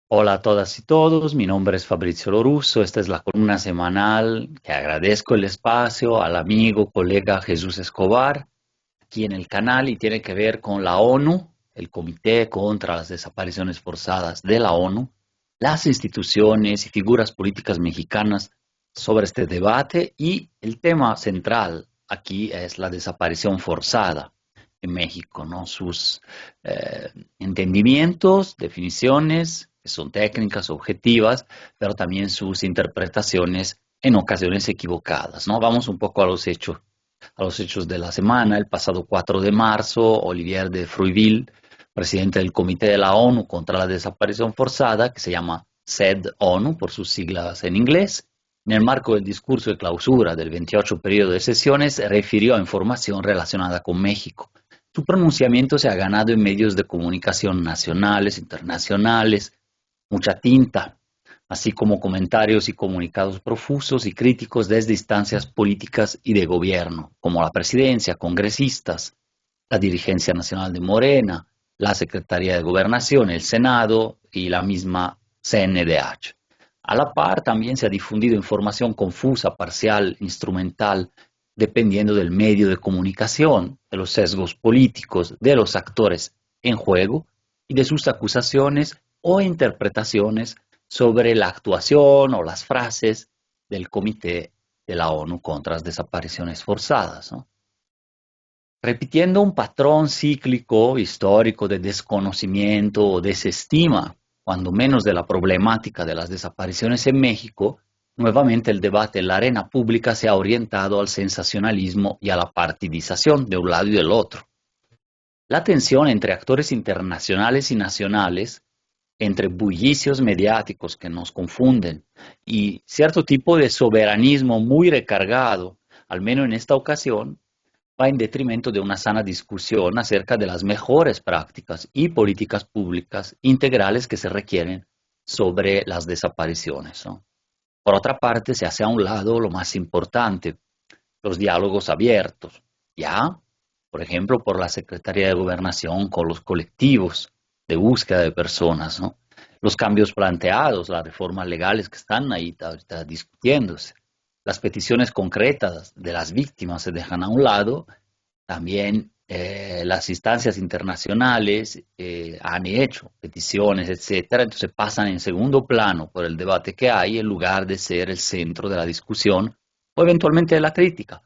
Hola a todas y todos, mi nombre es Fabrizio Lorusso, esta es la columna semanal que agradezco el espacio al amigo, colega Jesús Escobar, aquí en el canal y tiene que ver con la ONU, el Comité contra las Desapariciones Forzadas de la ONU, las instituciones y figuras políticas mexicanas sobre este debate y el tema central aquí es la desaparición forzada en México, ¿no? Sus eh, entendimientos, definiciones, que son técnicas, objetivas, pero también sus interpretaciones en ocasiones equivocadas, ¿no? Vamos un poco a los hechos de la semana. El pasado 4 de marzo, Olivier de Fruiville, presidente del Comité de la ONU contra la Desaparición Forzada, que se llama SED-ONU por sus siglas en inglés, en el marco del discurso de clausura del 28 periodo de sesiones, refirió a información relacionada con México. Su pronunciamiento se ha ganado en medios de comunicación nacionales, internacionales, mucha tinta, así como comentarios y comunicados profusos y críticos desde instancias políticas y de gobierno, como la presidencia, congresistas, la dirigencia nacional de Morena, la Secretaría de Gobernación, el Senado y la misma CNDH. A la par también se ha difundido información confusa, parcial, instrumental, dependiendo del medio de comunicación, de los sesgos políticos, de los actores en juego y de sus acusaciones o interpretaciones sobre la actuación o las frases del Comité de la ONU contra las Desapariciones Forzadas, ¿no? Repitiendo un patrón cíclico histórico de desconocimiento o desestima, cuando menos de la problemática de las desapariciones en México, nuevamente el debate en la arena pública se ha orientado al sensacionalismo y a la partidización de un lado y del otro. La tensión entre actores internacionales y nacionales, entre bullicios mediáticos que nos confunden y cierto tipo de soberanismo muy recargado, al menos en esta ocasión, va en detrimento de una sana discusión acerca de las mejores prácticas y políticas públicas integrales que se requieren sobre las desapariciones, ¿no? Por otra parte, se hace a un lado lo más importante, los diálogos abiertos, ¿ya? Por ejemplo, por la Secretaría de Gobernación con los colectivos de búsqueda de personas, ¿no? Los cambios planteados, las reformas legales que están ahí ahorita discutiéndose, las peticiones concretas de las víctimas se dejan a un lado, también las instancias internacionales han hecho peticiones, etcétera, entonces pasan en segundo plano por el debate que hay en lugar de ser el centro de la discusión o eventualmente de la crítica.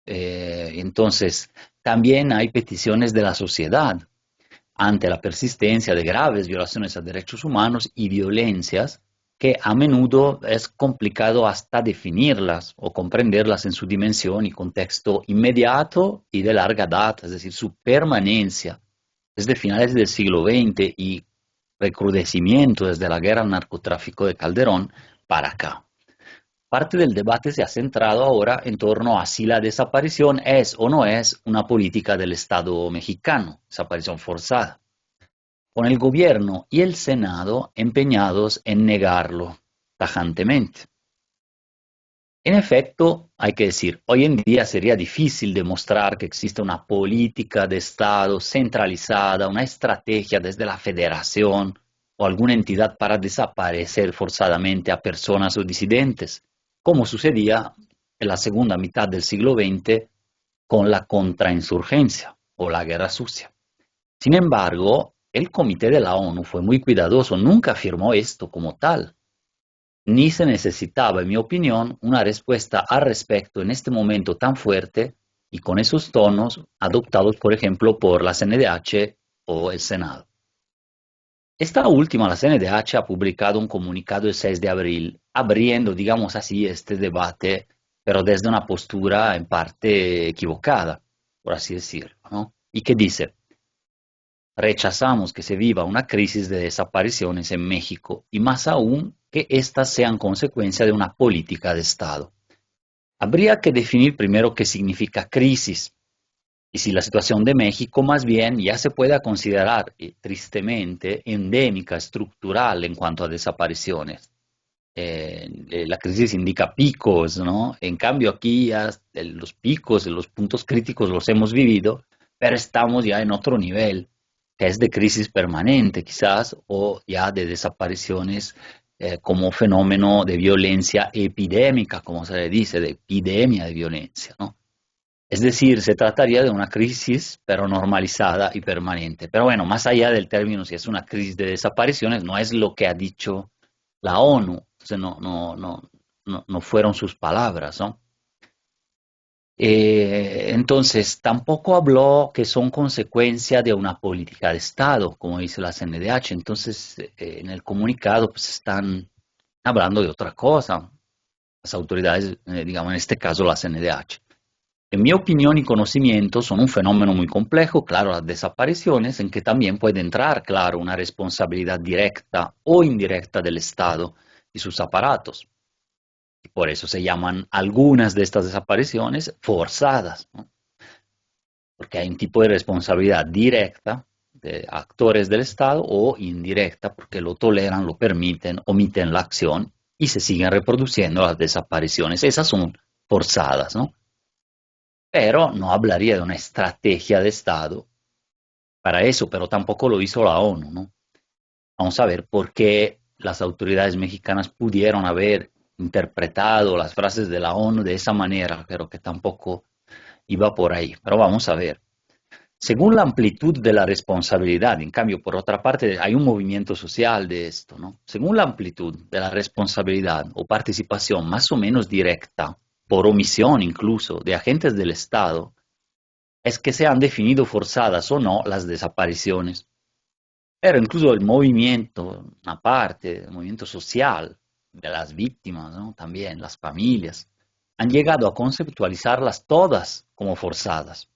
Entonces, también hay peticiones de la sociedad ante la persistencia de graves violaciones a derechos humanos y violencias que a menudo es complicado hasta definirlas o comprenderlas en su dimensión y contexto inmediato y de larga data, es decir, su permanencia desde finales del siglo XX y recrudecimiento desde la guerra al narcotráfico de Calderón para acá. Parte del debate se ha centrado ahora en torno a si la desaparición es o no es una política del Estado mexicano, desaparición forzada, con el gobierno y el Senado empeñados en negarlo tajantemente. En efecto, hay que decir, hoy en día sería difícil demostrar que existe una política de Estado centralizada, una estrategia desde la federación o alguna entidad para desaparecer forzadamente a personas o disidentes, como sucedía en la segunda mitad del siglo XX con la contrainsurgencia o la guerra sucia. Sin embargo, el Comité de la ONU fue muy cuidadoso, nunca afirmó esto como tal, ni se necesitaba, en mi opinión, una respuesta al respecto en este momento tan fuerte y con esos tonos adoptados, por ejemplo, por la CNDH o el Senado. Esta última, la CNDH, ha publicado un comunicado el 6 de abril, abriendo, digamos así, este debate, pero desde una postura en parte equivocada, por así decirlo, ¿no? Y que dice, rechazamos que se viva una crisis de desapariciones en México y más aún que éstas sean consecuencia de una política de Estado. Habría que definir primero qué significa crisis y si la situación de México más bien ya se puede considerar tristemente endémica, estructural en cuanto a desapariciones. La crisis indica picos, ¿no? En cambio aquí ya los picos, los puntos críticos los hemos vivido, pero estamos ya en otro nivel que es de crisis permanente quizás, o ya de desapariciones como fenómeno de violencia epidémica, como se le dice, de epidemia de violencia, ¿no? Es decir, se trataría de una crisis, pero normalizada y permanente. Pero bueno, más allá del término, si es una crisis de desapariciones, no es lo que ha dicho la ONU, entonces no fueron sus palabras, ¿no? Entonces, tampoco habló que son consecuencia de una política de Estado, como dice la CNDH. Entonces, en el comunicado pues, están hablando de otra cosa, las autoridades, digamos en este caso la CNDH. En mi opinión y conocimiento son un fenómeno muy complejo, claro, las desapariciones, en que también puede entrar, claro, una responsabilidad directa o indirecta del Estado y sus aparatos. Y por eso se llaman algunas de estas desapariciones forzadas, ¿no? Porque hay un tipo de responsabilidad directa de actores del Estado o indirecta porque lo toleran, lo permiten, omiten la acción y se siguen reproduciendo las desapariciones. Esas son forzadas, ¿no? Pero no hablaría de una estrategia de Estado para eso, pero tampoco lo hizo la ONU, ¿no? Vamos a ver por qué las autoridades mexicanas pudieron haber interpretado las frases de la ONU de esa manera, pero que tampoco iba por ahí. Pero vamos a ver. Según la amplitud de la responsabilidad, en cambio, por otra parte, hay un movimiento social de esto, ¿no? Según la amplitud de la responsabilidad o participación más o menos directa, por omisión incluso, de agentes del Estado, es que se han definido forzadas o no las desapariciones. Pero incluso el movimiento, una parte del movimiento social de las víctimas, ¿no? También las familias, han llegado a conceptualizarlas todas como forzadas,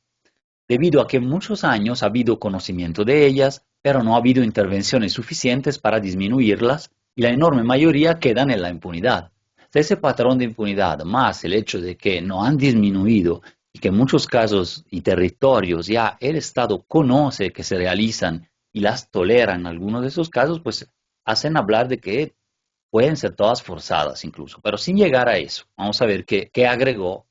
debido a que en muchos años ha habido conocimiento de ellas, pero no ha habido intervenciones suficientes para disminuirlas y la enorme mayoría quedan en la impunidad. Ese patrón de impunidad, más el hecho de que no han disminuido y que en muchos casos y territorios ya el Estado conoce que se realizan y las tolera en algunos de esos casos, pues hacen hablar de que pueden ser todas forzadas incluso. Pero sin llegar a eso, vamos a ver qué agregó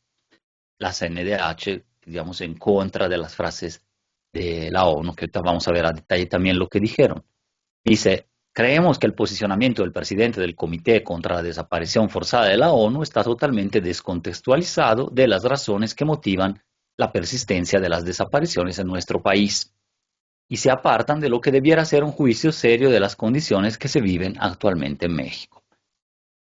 la CNDH, digamos, en contra de las frases de la ONU, que ahorita vamos a ver a detalle también lo que dijeron. Dice, creemos que el posicionamiento del presidente del Comité contra la Desaparición Forzada de la ONU está totalmente descontextualizado de las razones que motivan la persistencia de las desapariciones en nuestro país y se apartan de lo que debiera ser un juicio serio de las condiciones que se viven actualmente en México.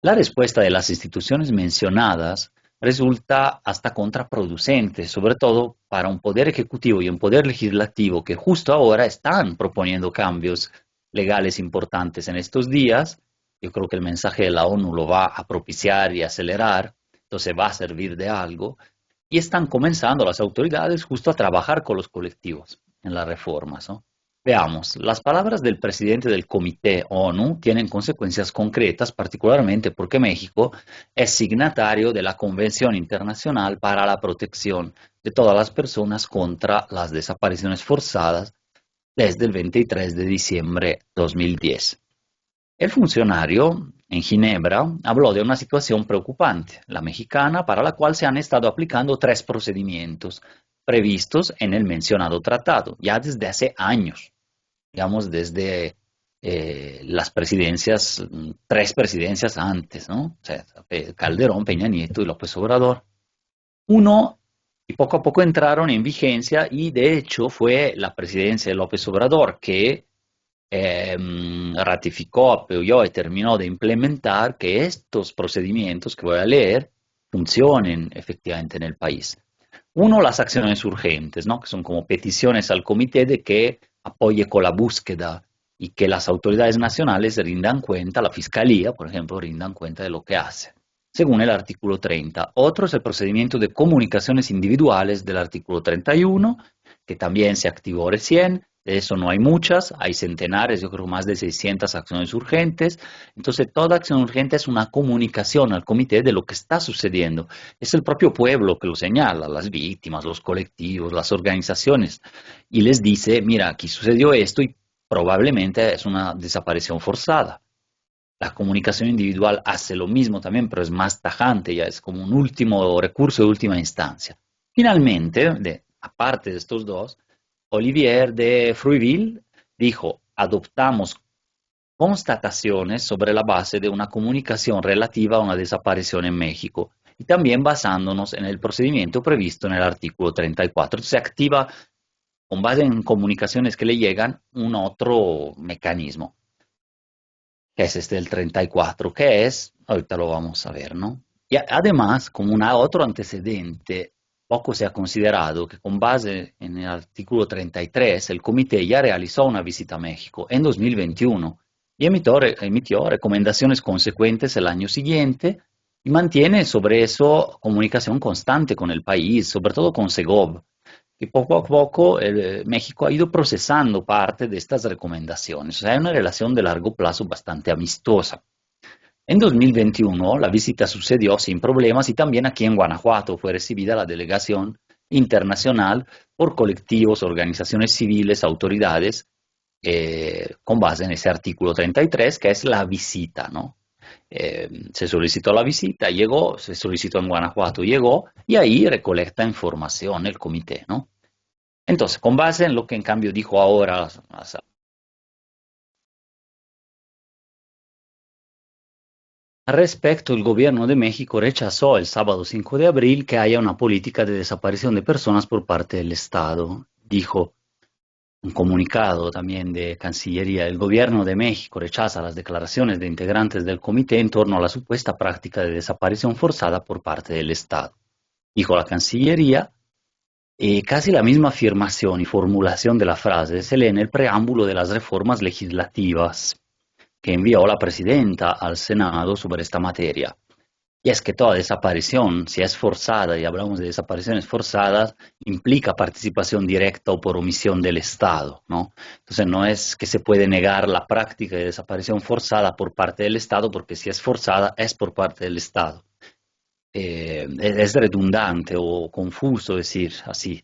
La respuesta de las instituciones mencionadas resulta hasta contraproducente, sobre todo para un poder ejecutivo y un poder legislativo que justo ahora están proponiendo cambios legales importantes en estos días. Yo creo que el mensaje de la ONU lo va a propiciar y acelerar, entonces va a servir de algo, y están comenzando las autoridades justo a trabajar con los colectivos en las reformas, ¿no? Veamos, las palabras del presidente del Comité ONU tienen consecuencias concretas, particularmente porque México es signatario de la Convención Internacional para la Protección de todas las personas contra las desapariciones forzadas desde el 23 de diciembre de 2010. El funcionario en Ginebra habló de una situación preocupante, la mexicana, para la cual se han estado aplicando 3 procedimientos previstos en el mencionado tratado, ya desde hace años, digamos desde las presidencias, 3 presidencias antes, ¿no? O sea, Calderón, Peña Nieto y López Obrador. Uno, y poco a poco entraron en vigencia y de hecho fue la presidencia de López Obrador que ratificó, apoyó y terminó de implementar que estos procedimientos que voy a leer funcionen efectivamente en el país. Uno, las acciones urgentes, ¿no? Que son como peticiones al comité de que apoye con la búsqueda y que las autoridades nacionales rindan cuenta, la fiscalía, por ejemplo, rindan cuenta de lo que hace, según el artículo 30. Otro es el procedimiento de comunicaciones individuales del artículo 31, que también se activó recién. De eso no hay muchas, hay centenares, yo creo más de 600 acciones urgentes. Entonces, toda acción urgente es una comunicación al comité de lo que está sucediendo. Es el propio pueblo que lo señala, las víctimas, los colectivos, las organizaciones, y les dice, mira, aquí sucedió esto y probablemente es una desaparición forzada. La comunicación individual hace lo mismo también, pero es más tajante, ya es como un último recurso de última instancia. Finalmente, aparte de estos dos, Olivier de Fruiville dijo, adoptamos constataciones sobre la base de una comunicación relativa a una desaparición en México y también basándonos en el procedimiento previsto en el artículo 34. Se activa con base en comunicaciones que le llegan un otro mecanismo, que es este del 34, que es, ahorita lo vamos a ver, ¿no? Y además, como un otro antecedente, poco se ha considerado que con base en el artículo 33, el comité ya realizó una visita a México en 2021 y emitió recomendaciones consecuentes el año siguiente y mantiene sobre eso comunicación constante con el país, sobre todo con Segov, que poco a poco México ha ido procesando parte de estas recomendaciones. O sea, hay una relación de largo plazo bastante amistosa. En 2021 la visita sucedió sin problemas y también aquí en Guanajuato fue recibida la delegación internacional por colectivos, organizaciones civiles, autoridades, con base en ese artículo 33, que es la visita, ¿no? Se solicitó la visita, llegó, se solicitó en Guanajuato, llegó, y ahí recolecta información el comité, ¿no? Entonces, con base en lo que en cambio dijo ahora al respecto, el gobierno de México rechazó el sábado 5 de abril que haya una política de desaparición de personas por parte del Estado. Dijo un comunicado también de Cancillería, el gobierno de México rechaza las declaraciones de integrantes del comité en torno a la supuesta práctica de desaparición forzada por parte del Estado. Dijo la Cancillería, casi la misma afirmación y formulación de la frase se lee en el preámbulo de las reformas legislativas que envió la presidenta al Senado sobre esta materia. Y es que toda desaparición, si es forzada, y hablamos de desapariciones forzadas, implica participación directa o por omisión del Estado, ¿no? Entonces no es que se puede negar la práctica de desaparición forzada por parte del Estado, porque si es forzada es por parte del Estado. Es redundante o confuso decir así.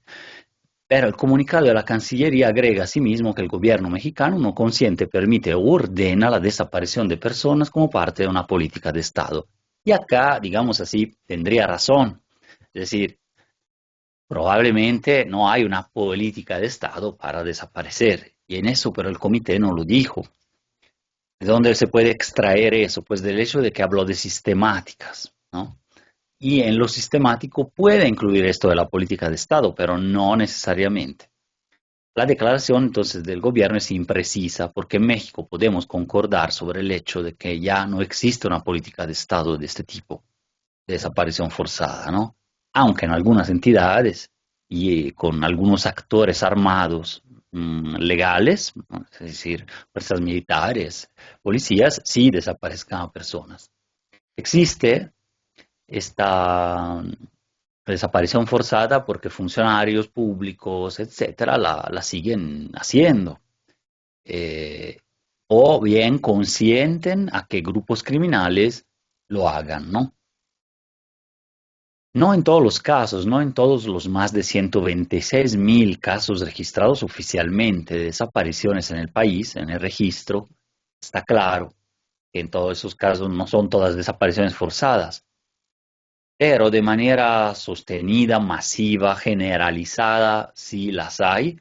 Pero el comunicado de la Cancillería agrega asimismo que el gobierno mexicano no consiente, permite o ordena la desaparición de personas como parte de una política de Estado. Y acá, digamos así, tendría razón. Es decir, probablemente no hay una política de Estado para desaparecer. Y en eso, pero el comité no lo dijo. ¿De dónde se puede extraer eso? Pues del hecho de que habló de sistemáticas, ¿no? Y en lo sistemático puede incluir esto de la política de Estado, pero no necesariamente. La declaración entonces del gobierno es imprecisa porque en México podemos concordar sobre el hecho de que ya no existe una política de Estado de este tipo, de desaparición forzada, ¿no? Aunque en algunas entidades y con algunos actores armados legales, es decir, fuerzas militares, policías, sí desaparezcan a personas. Existe esta desaparición forzada porque funcionarios públicos, etcétera, la siguen haciendo. Eh, o bien consienten a que grupos criminales lo hagan, ¿no? No en todos los casos, no en todos los más de 126.000 casos registrados oficialmente de desapariciones en el país, en el registro, está claro que en todos esos casos no son todas desapariciones forzadas, pero de manera sostenida, masiva, generalizada, sí las hay,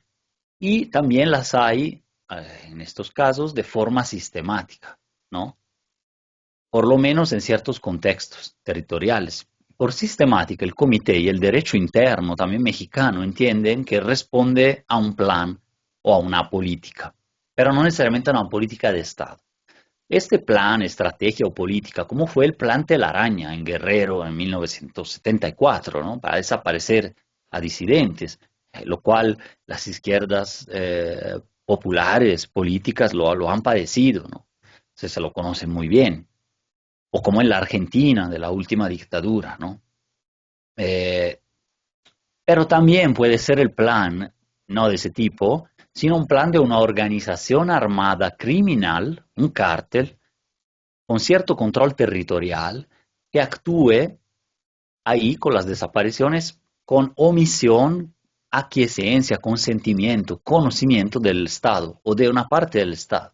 y también las hay, en estos casos, de forma sistemática, ¿no? Por lo menos en ciertos contextos territoriales. Por sistemática, el comité y el derecho interno, también mexicano, entienden que responde a un plan o a una política, pero no necesariamente a una política de Estado. Este plan, estrategia o política, como fue el plan Telaraña en Guerrero en 1974, ¿no? Para desaparecer a disidentes, lo cual las izquierdas populares, políticas, lo han padecido, ¿no? Se lo conocen muy bien. O como en la Argentina de la última dictadura, ¿no? Eh, pero también puede ser el plan, no de ese tipo, sino un plan de una organización armada criminal, un cártel, con cierto control territorial, que actúe ahí con las desapariciones con omisión, aquiescencia, consentimiento, conocimiento del Estado o de una parte del Estado.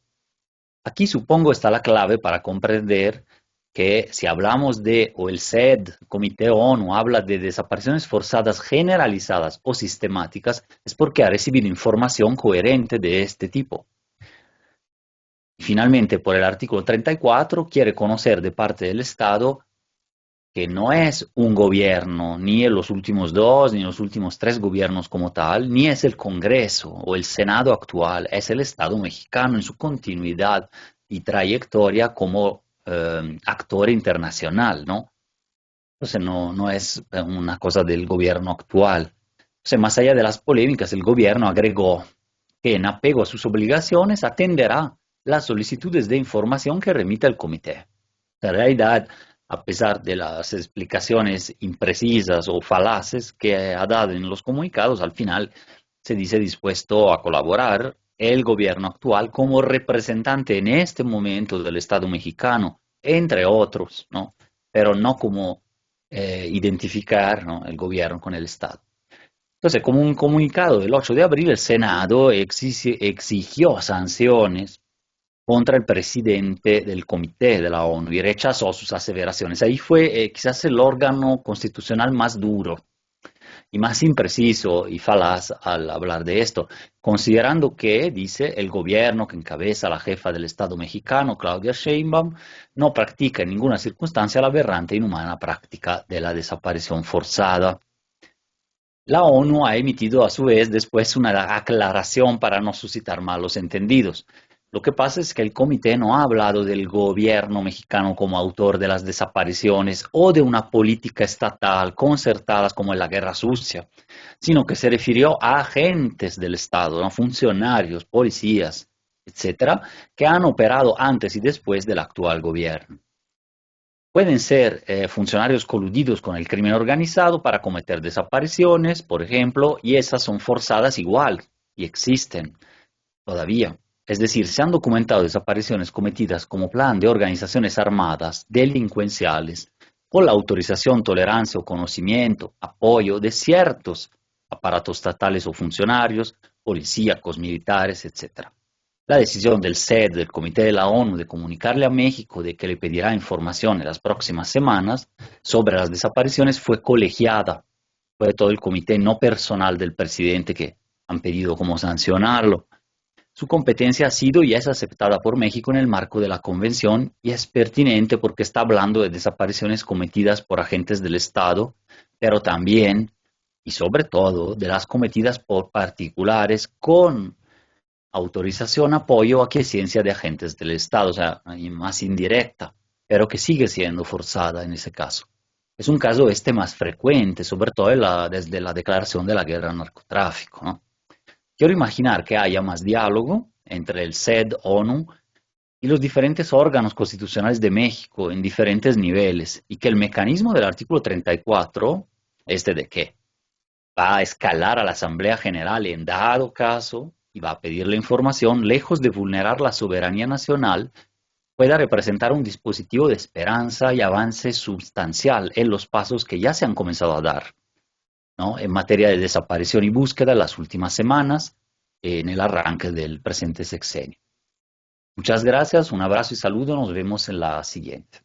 Aquí supongo está la clave para comprender que si hablamos de, o el SED, Comité ONU, habla de desapariciones forzadas generalizadas o sistemáticas, es porque ha recibido información coherente de este tipo. Finalmente, por el artículo 34, quiere conocer de parte del Estado que no es un gobierno, ni en los últimos dos, ni en los últimos tres gobiernos como tal, ni es el Congreso o el Senado actual, es el Estado mexicano en su continuidad y trayectoria como actor internacional, ¿no? Entonces no es una cosa del gobierno actual. Entonces, más allá de las polémicas, el gobierno agregó que en apego a sus obligaciones atenderá las solicitudes de información que remita el comité. En realidad, a pesar de las explicaciones imprecisas o falaces que ha dado en los comunicados, al final se dice dispuesto a colaborar el gobierno actual como representante en este momento del Estado mexicano, entre otros, ¿no? Pero no como identificar, ¿no?, el gobierno con el Estado. Entonces, como un comunicado del 8 de abril, el Senado exigió sanciones contra el presidente del comité de la ONU y rechazó sus aseveraciones. Ahí fue quizás el órgano constitucional más duro y más impreciso y falaz al hablar de esto, considerando que, dice, el gobierno que encabeza la jefa del Estado mexicano, Claudia Sheinbaum, no practica en ninguna circunstancia la aberrante e inhumana práctica de la desaparición forzada. La ONU ha emitido a su vez después una aclaración para no suscitar malos entendidos. Lo que pasa es que el comité no ha hablado del gobierno mexicano como autor de las desapariciones o de una política estatal concertada como en la Guerra Sucia, sino que se refirió a agentes del Estado, ¿no?, funcionarios, policías, etcétera, que han operado antes y después del actual gobierno. Pueden ser funcionarios coludidos con el crimen organizado para cometer desapariciones, por ejemplo, y esas son forzadas igual y existen todavía. Es decir, se han documentado desapariciones cometidas como plan de organizaciones armadas delincuenciales con la autorización, tolerancia o conocimiento, apoyo de ciertos aparatos estatales o funcionarios, policíacos, militares, etc. La decisión del SED, del Comité de la ONU, de comunicarle a México de que le pedirá información en las próximas semanas sobre las desapariciones fue colegiada. Fue todo el comité, no personal del presidente, que han pedido como sancionarlo. Su competencia ha sido y es aceptada por México en el marco de la convención y es pertinente porque está hablando de desapariciones cometidas por agentes del Estado, pero también y sobre todo de las cometidas por particulares con autorización, apoyo o aquiescencia de agentes del Estado, o sea, más indirecta, pero que sigue siendo forzada en ese caso. Es un caso este más frecuente, sobre todo desde la declaración de la guerra al narcotráfico, ¿no? Quiero imaginar que haya más diálogo entre el SED, ONU y los diferentes órganos constitucionales de México en diferentes niveles y que el mecanismo del artículo 34, este de qué, va a escalar a la Asamblea General en dado caso y va a pedir la información, lejos de vulnerar la soberanía nacional, pueda representar un dispositivo de esperanza y avance sustancial en los pasos que ya se han comenzado a dar, ¿no?, en materia de desaparición y búsqueda en las últimas semanas, en el arranque del presente sexenio. Muchas gracias, un abrazo y saludo, nos vemos en la siguiente.